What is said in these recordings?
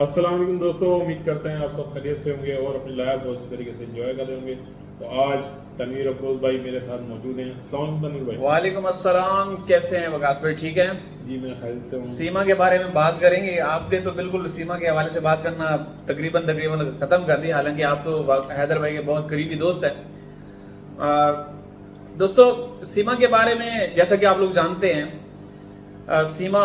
अस्सलाम वालेकुम दोस्तों, उम्मीद करते हैं आप सब खैरियत से होंगे और अपनी लाइफ बहुत अच्छी तरीके से एंजॉय कर रहे होंगे। तो आज तनवीर अफरोज भाई मेरे साथ मौजूद हैं। अस्सलाम वालेकुम तनवीर भाई। वालेकुम अस्सलाम, कैसे हैं वकास भाई? ठीक है। जी मैं खैरियत से हूँ। सीमा के बारे में बात करेंगे। आपने तो बिल्कुल सीमा के हवाले से बात करना तकरीबन तकरीबन ख़त्म कर दी, हालांकि आप तो हैदर भाई के बहुत करीबी दोस्त हैं। दोस्तों, सीमा के बारे में जैसा कि आप लोग जानते हैं, सीमा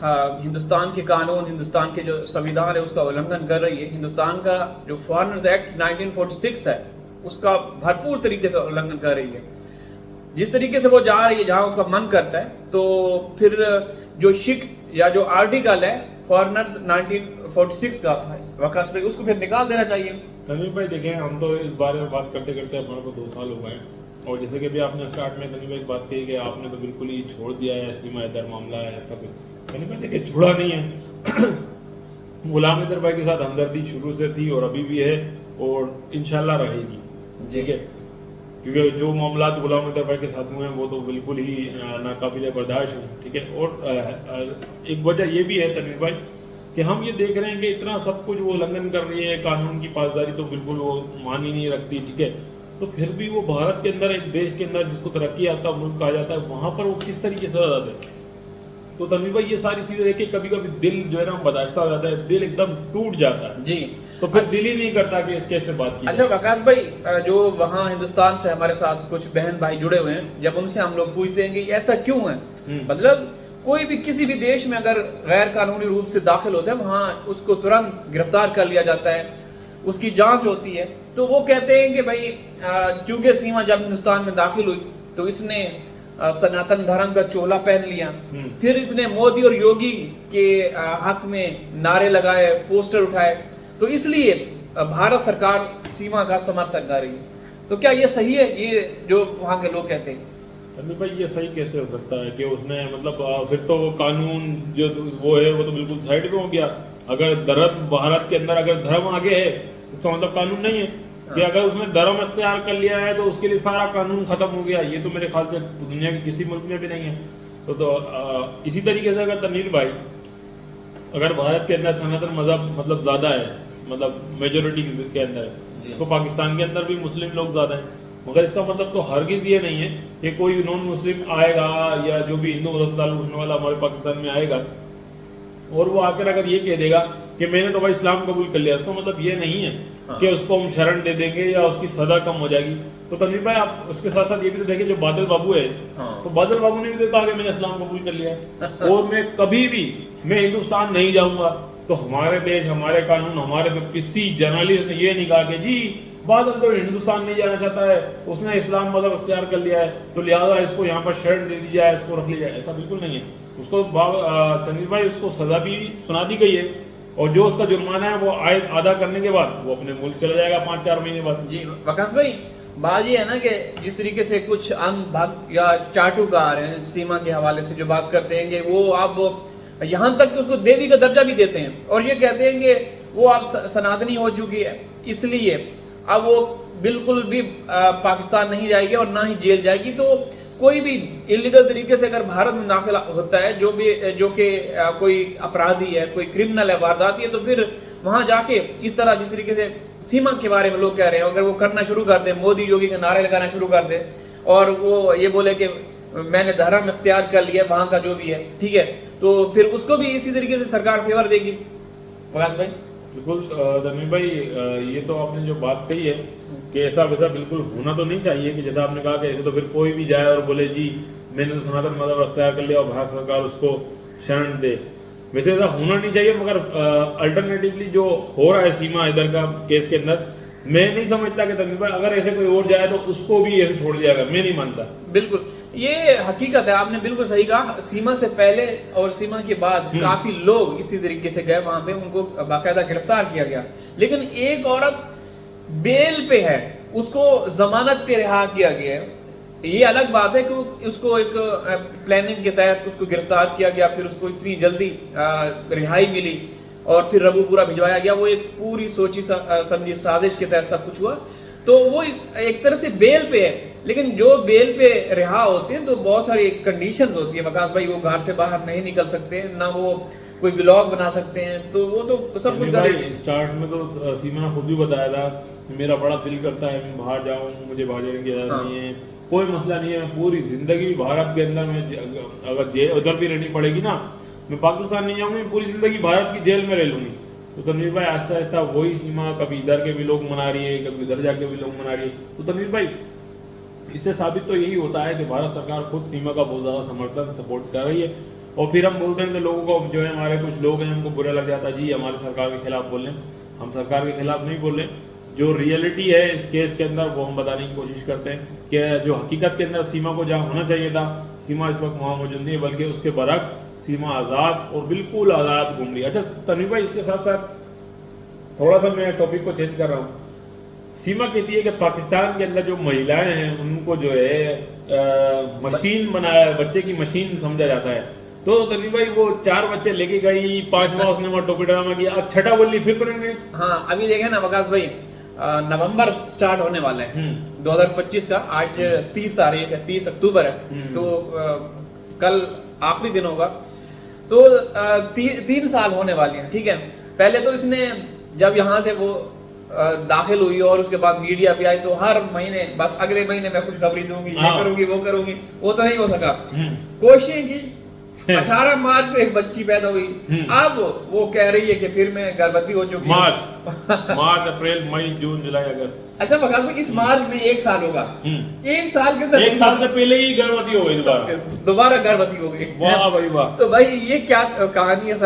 हिंदुस्तान के कानून, हिंदुस्तान के जो संविधान है उसका उल्लंघन कर रही है। हिंदुस्तान का जो फॉरेनर्स एक्ट 1946 है उसका भरपूर तरीके से उल्लंघन कर रही है। जिस तरीके से वो जा रही है जहां उसका मन करता है, तो फिर जो शिक या जो आर्टिकल है फॉरेनर्स 1946 का वकास पे, उसको फिर निकाल देना चाहिए। तनवीर भाई देखें, हम तो इस बारे में बात करते करते हमारे को 2 साल हो गए हैं। और जैसे कि अभी आपने स्टार्ट में तनवीर भाई एक बात कही कि आपने तो बिल्कुल ही छोड़ दिया है, सीमा हैदर मामला है ऐसा कुछ। तनवीर भाई देखिए, छोड़ा नहीं है। गुलाम हैदर भाई के साथ हमदर्दी शुरू से थी और अभी भी है और इंशाल्लाह रहेगी। ठीक है, क्योंकि जो मामला गुलाम हैदर भाई के साथ हुए हैं वो तो बिल्कुल ही नाकाबिले बर्दाश्त हैं। ठीक है, और एक वजह ये भी है तनवीर भाई कि हम ये देख रहे हैं कि इतना सब कुछ वो उल्लंघन कर रही है, कानून की पासदारी तो बिल्कुल वो मान ही नहीं रखती। ठीक है, तो फिर भी वो भारत के अंदर, एक देश के अंदर जिसको तरक्की आता मुल्क कहा जाता है, वहां पर वो किस तरीके से सजा दे। तो तनवीर भाई ये सारी चीजें देख के कभी कभी दिल जो है ना बर्दाश्त हो जाता है, दिल एकदम टूट जाता है जी। तो फिर दिल ही नहीं करता कि इस केस से बात की। अच्छा वकास भाई, जो वहाँ हिंदुस्तान से हमारे साथ कुछ बहन भाई जुड़े हुए हैं, जब उनसे हम लोग पूछते हैं कि ऐसा क्यों है, मतलब कोई भी किसी भी देश में अगर गैर कानूनी रूप से दाखिल होता है, वहाँ उसको तुरंत गिरफ्तार कर लिया जाता है, उसकी जांच होती है। तो वो कहते हैं कि भाई चूंकि सीमा जब हिंदुस्तान में दाखिल हुई तो इसने सनातन धर्म का चोला पहन लिया, फिर इसने मोदी और योगी के हक में नारे लगाए, पोस्टर उठाए, तो इसलिए भारत सरकार सीमा का समर्थन कर रही है। तो क्या ये सही है, ये जो वहाँ के लोग कहते हैं? तनवीर भाई ये सही कैसे हो सकता है कि उसने मतलब फिर तो वो कानून जो वो है वो तो बिल्कुल साइड में हो गया। अगर धर्म भारत के अंदर अगर धर्म आगे है इसका मतलब कानून नहीं है। कि अगर उसने धर्म अख्तियार कर लिया है तो उसके लिए सारा कानून खत्म हो गया। ये तो मेरे ख्याल से दुनिया के किसी मुल्क में भी नहीं है। तो इसी तरीके से अगर तनवीर भाई अगर भारत के अंदर सनातन मजहब मतलब ज्यादा है, मतलब मेजोरिटी के अंदर है, तो पाकिस्तान के अंदर भी मुस्लिम लोग ज्यादा हैं। मगर इसका मतलब तो हरगिज ये नहीं है कि कोई नॉन मुस्लिम आएगा या जो भी हिंदू मजहब से ताल्लुक रखने वाला हमारे पाकिस्तान में आएगा और वो आकर अगर ये कह देगा कि मैंने तो भाई इस्लाम कबूल कर लिया, इसका मतलब ये नहीं है कि उसको हम शरण दे देंगे या उसकी सजा कम हो जाएगी। तो तनवीर भाई आप उसके साथ साथ ये भी तो देखें, जो बादल बाबू है, तो बादल बाबू ने भी तो कहा कि मैंने इस्लाम कबूल कर लिया है और मैं कभी भी मैं हिंदुस्तान नहीं जाऊंगा। तो हमारे देश, हमारे कानून, हमारे तो किसी जर्नलिस्ट ने ये नहीं कहा कि जी बादल तो हिंदुस्तान नहीं जाना चाहता है, उसने इस्लाम मजहब अख्तियार कर लिया है तो लिहाजा इसको यहाँ पर शरण दे दी जाए, इसको रख लिया जाए। ऐसा बिल्कुल नहीं है। उसको तनवीर भाई उसको सजा भी सुना दी गई है और जो उसका जुर्माना है वो अदा करने के बाद वो अपने मुल्क चला जाएगा 5-4 महीने बाद। जी वकास भाई, बात ये है ना कि जिस तरीके से कुछ अंग भाग या चाटुकार हैं सीमा के हवाले से जो बात करते हैं कि वो अब यहाँ तक कि उसको देवी का दर्जा भी देते हैं और ये कहते हैं कि वो अब सनातनी हो चुकी है, इसलिए अब वो बिल्कुल भी पाकिस्तान नहीं जाएगी और ना ही जेल जाएगी। तो कोई भी इलीगल तरीके से अगर भारत में दाखिल होता है, जो कि कोई अपराधी है, कोई क्रिमिनल है, वारदाती है, तो फिर वहां जाके इस तरह जिस तरीके से सीमा के बारे में लोग कह रहे हैं, अगर वो करना शुरू कर दे, मोदी योगी के नारे लगाना शुरू कर दे और वो ये बोले कि मैंने धर्म इख्तियार कर लिया वहां का जो भी है, ठीक है, तो फिर उसको भी इसी तरीके से सरकार फेवर देगी। वकास भाई बिल्कुल तनवीर भाई, ये तो आपने जो बात कही है कि ऐसा वैसा बिल्कुल होना तो नहीं चाहिए कि जैसा आपने कहा कि ऐसे तो फिर कोई भी जाए और बोले जी मैंने तो सनातन मजहब अख्तियार कर लिया और भारत सरकार उसको शरण दे। वैसे ऐसा होना नहीं चाहिए, मगर अल्टरनेटिवली जो हो रहा है सीमा इधर का केस के अंदर, मैं नहीं समझता कि तनवीर भाई अगर ऐसे कोई और जाए तो उसको भी ऐसे छोड़ दिया जाएगा, मैं नहीं मानता। बिल्कुल ये हकीकत है, आपने बिल्कुल सही कहा। सीमा से पहले और सीमा के बाद काफी लोग इसी तरीके से गए वहां पे, उनको बाकायदा गिरफ्तार किया गया। लेकिन एक औरत बेल पे है, उसको जमानत पे रिहा किया गया है। ये अलग बात है कि उसको एक प्लानिंग के तहत उसको गिरफ्तार किया गया, फिर उसको इतनी जल्दी रिहाई मिली और फिर रबूपुरा भिजवाया गया। वो एक पूरी सोची समझी साजिश के तहत सब कुछ हुआ। तो वो एक तरह से बेल पे है, लेकिन जो बेल पे रिहा होते हैं तो बहुत सारी कंडीशन होती है वकास भाई। वो घर से बाहर नहीं निकल सकते, ना वो कोई ब्लॉग बना सकते हैं, तो वो तो सब कुछ भाई करेंगे। स्टार्ट में तो सीमा ने खुद भी बताया था, मेरा बड़ा दिल करता है मैं बाहर जाऊं, मुझे बाहर जाने की इजाजत हाँ। नहीं है, कोई मसला नहीं है, मैं पूरी जिंदगी भी भारत के अंदर में अगर जेल उधर भी रहनी पड़ेगी ना, मैं पाकिस्तान नहीं जाऊंगी, पूरी जिंदगी भारत की जेल में रह लूंगी। तो तनवीर भाई आहिस्ता आहिस्ता वही सीमा कभी इधर के भी लोग मना रही है, कभी उधर जाके भी लोग मना रही है। तो तनवीर भाई इससे साबित तो यही होता है कि भारत सरकार खुद सीमा का बहुत ज़्यादा समर्थन सपोर्ट कर रही है। और फिर हम बोलते हैं तो लोगों को जो है, हमारे कुछ लोग हैं उनको बुरा लग जाता है, जी हमारे सरकार के खिलाफ बोल रहे हैं। हम सरकार के खिलाफ नहीं बोल रहे, जो रियलिटी है इस केस के अंदर वो हम बताने की कोशिश करते हैं कि जो हकीकत के अंदर सीमा को जहाँ होना चाहिए था, सीमा इस वक्त वहाँ मौजूद नहीं है, बल्कि उसके बरक्स सीमा आज़ाद और बिल्कुल आज़ाद घूम रही है। अच्छा तनवीर भाई, इसके साथ साथ थोड़ा सा मैं टॉपिक को चेंज कर रहा हूँ। सीमा कहती है कि पाकिस्तान के अंदर जो महिलाएं हैं उनको जो है मशीन बनाया, बच्चे की मशीन समझा जाता है। तो तनवीर भाई वो 4 बच्चे लेके गई, 5वां उसने वहाँ टोपी ड्रामा किया, अब 6ठा बोली फिर करेंगे। हाँ अभी देखें ना वकास भाई, नवंबर स्टार्ट होने वाला है 2025 का, आज 30 तारीख है, 30 अक्टूबर है, तो कल आखिरी दिन होगा, तो 3 साल होने वाले हैं। ठीक है, पहले तो इसने जब यहाँ से वो दाखिल हुई और उसके बाद मीडिया पे आई तो हर महीने बस अगले महीने मैं कुछ खबरी दूंगी, ये करूंगी वो करूंगी, वो तो नहीं हो सका। कोशिश की 18 मार्च को एक बच्ची पैदा हुई, अब वो कह रही है कि फिर मैं गर्भवती हो चुकी हूँ। मार्च अप्रैल मई जून जुलाई अगस्त, अच्छा बकाल भाई इस मार्च में 1 साल होगा, 1 साल के अंदर 1 साल से पहले ही गर्भवती हो गई, दोबारा गर्भवती हो गई। वाह भाई वाह। तो भाई ये क्या कहानी है,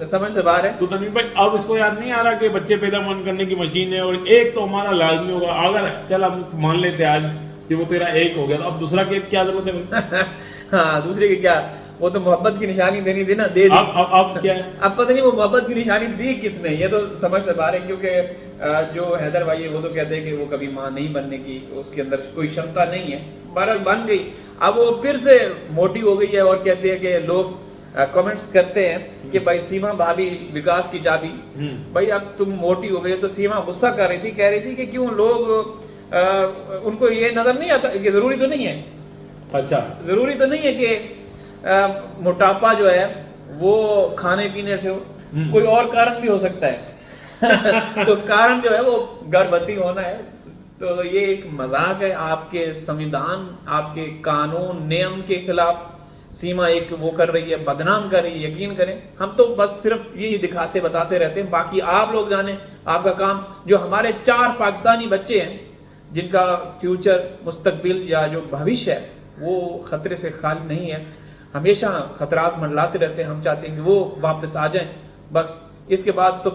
समझ से बाहर है। तो तनवीर भाई अब इसको याद नहीं आ रहा कि बच्चे पैदा करने की मशीन है, और एक तो हमारा लाजमी होगा, अगर चल हम मान लेते आज कि वो तेरा एक हो गया, तो अब दूसरा के क्या जरूरत है? हाँ दूसरे की क्या, वो तो मोहब्बत की निशानी देनी थी ना, दे दी। अब क्या है? अब पता नहीं वो मोहब्बत की निशानी दी किसने, ये तो समझ से बाहर है, क्योंकि जो हैदर भाई है वो तो कहते हैं कि वो कभी माँ नहीं बनने की उसके अंदर कोई क्षमता नहीं है, बहरहाल बन गई, अब वो फिर से मोटी हो गई है। और कहते हैं कि लोग कमेंट्स करते हैं कि भाई सीमा भाभी विकास की चाबी, भाई अब तुम मोटी हो गई। तो सीमा गुस्सा कर रही थी, कह रही थी कि क्यों लोग उनको ये नजर नहीं आता कि जरूरी तो नहीं है, अच्छा जरूरी तो नहीं है कि मोटापा जो है वो खाने पीने से हो, कोई और कारण भी हो सकता है। तो कारण जो है वो गर्भवती होना है। तो ये एक मजाक है, आपके संविधान, आपके कानून नियम के खिलाफ सीमा एक वो कर रही है, बदनाम कर रही है। यकीन करें हम तो बस सिर्फ यही दिखाते बताते रहते हैं, बाकी आप लोग जाने आपका काम। जो हमारे 4 पाकिस्तानी बच्चे हैं जिनका फ्यूचर, मुस्तकबिल या जो भविष्य है वो खतरे से खाली नहीं है, हमेशा खतरात मंडलाते रहते हैं। हम चाहते हैं कि वो वापस आ जाएं, बस इसके बाद तो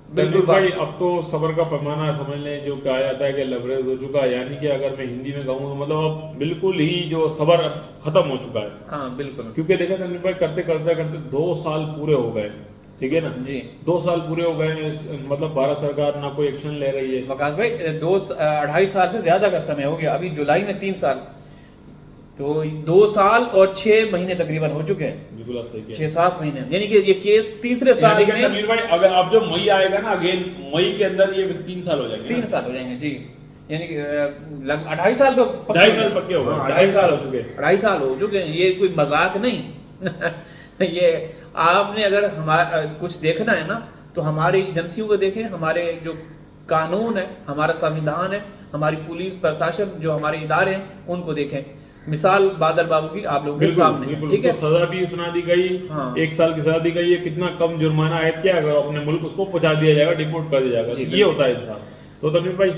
बिल्कुल भाई अब तो सब्र का पैमाना समझ लें, जो कहा जाता है कि लबरेज हो चुका है, यानी कि अगर मैं हिंदी में कहूँ तो मतलब अब बिल्कुल ही जो सब्र खत्म हो चुका है। हाँ बिल्कुल, क्योंकि देखा तनवीर भाई करते करते करते 2 साल पूरे हो गए, ठीक है ना जी 2 साल पूरे हो गए, मतलब भारत सरकार ना कोई एक्शन ले रही है। वकास भाई 2-2.5 साल से ज्यादा का समय हो गया, अभी जुलाई में 3 साल, तो 2 साल और 6 महीने तकरीबन हो चुके हैं। बिल्कुल आप सही कह 6-7 महीने, यानी कि ये केस तीसरे साल में। तनवीर भाई अगर अब जो मई आएगा ना, अगेन मई के अंदर ये 3 साल हो जाएंगे, 3 साल हो जाएंगे जी, यानी कि 2.5 साल तो 2.5 साल पक्के हो गए, 2.5 साल हो चुके, 2.5 साल हो चुके हैं, ये कोई मजाक नहीं। ये आपने अगर हमारा कुछ देखना है ना तो हमारी एजेंसियों को देखें, हमारे जो कानून है, हमारा संविधान है, हमारी पुलिस प्रशासन, जो हमारे इदारे हैं उनको देखें। मिसाल बादल बाबू की आप लोगों के सामने है, ठीक है। सजा भी सुना दी गई, हाँ। 1 साल की सजा दी गई है, कितना कम जुर्माना आयद किया, अगर अपने मुल्क उसको पहुंचा दिया जाएगा, डिपोर्ट कर दिया जाएगा, ये होता है इंसान। तो तनवीर भाई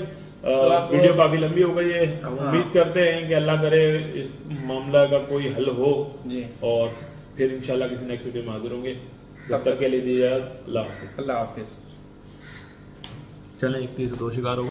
वीडियो काफी लंबी हो गई है, हम उम्मीद करते हैं कि अल्लाह करे इस मामला का कोई हल हो जी, और फिर इंशाल्लाह किसी नेक्स्ट वीडियो में हाजिर होंगे। तब तक के लिए दीजिए अल्लाह हाफिज। अल्लाह हाफिज। चलें 31 2 शिकार हो